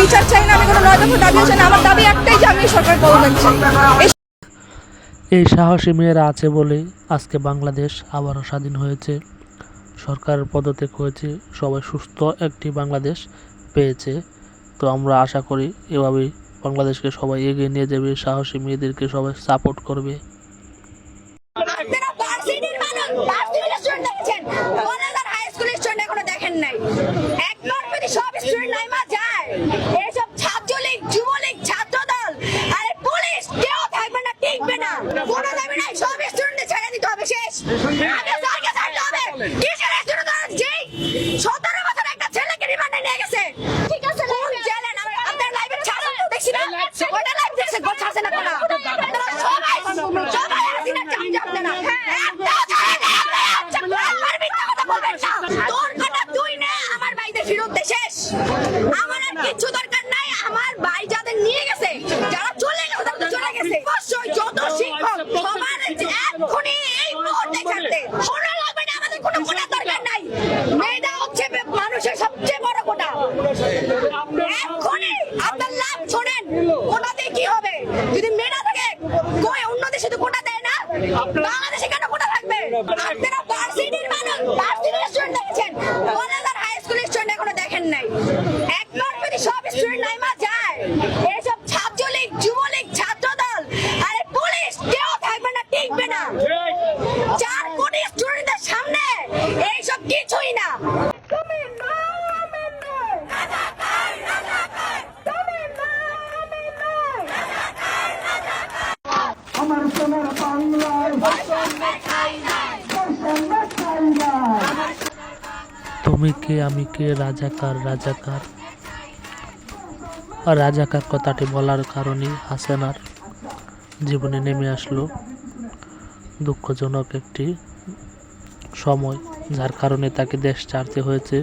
বিচার চাই না, আমি কোনো 9 দফা দাবিও চাই না। আমার দাবি একটাই যে আমি সরকার পদত্যাগ চাই। এই সাহসী মেয়েরা আছে বলেই আজকে বাংলাদেশ আবারও স্বাধীন হয়েছে, সরকারের পদত্যাগ হয়েছে, সবাই সুস্থ একটি বাংলাদেশ পেয়েছে। তো আমরা আশা করি এভাবেই বাংলাদেশকে সবাই এগিয়ে নিয়ে যাবে, সাহসী মেয়েদেরকে সবাই সাপোর্ট করবে। আপনারা ভার্সিটির মানুষ, ভার্সিটির স্টুডেন্ট দেখেছেন, কলেজ আর হাই স্কুলের স্টুডেন্ট এখনো দেখেন নাই। একবার যদি সব স্টুডেন্ট নাইমা যায়, এইসব ছাত্রলীগ, যুবলীগ, ছাত্রদল আর পুলিশ কেউ থাকবে না, টিকবে না, কোনো যাবে না। সব স্টুডেন্টদের ছেড়ে দিতে হবে, শেষ। আগে সরকার ছাড়তে হবে। কিসের স্টুডেন্ট যে 17 বছর একটা ছেলেকে রিমান্ডে নিয়ে গেছে, ঠিক আছে, কোন জেলে? আপনার লাইভে ছাড়ুন তো, দেখছি না ওটা লাইভ দেখছে, গোল ছাড়ছে না কোনো। আপনারা সবাই সবাই আসিনা চাপ যাবে না। একটা ছাড়ে না, আমার মিথ্যা কথা বলবেন না। তোর কথা তুই না, আমার ভাইদের ফেরত দে, শেষ। আমার আর কিছু দরকার নাই। আমার ভাই যাদের নিয়ে গেছে, যারা চলে গেছে, তারা তো চলে গেছে। অবশ্যই যত শিক্ষক সবার এক্ষুনি এই মুহূর্তে ছাড়তে, শোনা লাগবে না, আমাদের কোনো কোটার দরকার নাই। মেয়েটা হচ্ছে মানুষের সবচেয়ে বড় কোটা। এক্ষুনি আপনার লাভ শোনেন, কোটাতে কি হবে? যদি মেয়ে না থাকে, কই অন্য দেশে তো কোটা দেয় না, বাংলাদেশে কেন কোটা থাকবে? আপনারা ভার্সিটির মানুষ, ভার্সিটির স্টুডেন্ট দেখেছেন, কলেজ আর হাই স্কুলের স্টুডেন্ট এখনো দেখেন নাই। একবার যদি সব স্টুডেন্ট নাইমা যায়, এইসব ছাত্রলীগ, যুবলীগ, ছাত্রদল আর পুলিশ কেউ থাকবে না, টিকবে না। 4 কোটি স্টুডেন্টদের সামনে এইসব কিছুই না। আমার সোনার বাংলার তুমি কে আমি কে, রাজাকার রাজাকার। আর রাজাকার কথাটি বলার কারণেই হাসিনার জীবনে নেমে আসলো দুঃখজনক একটি সময়, যার কারণে তাকে দেশ ছাড়তে হয়েছে।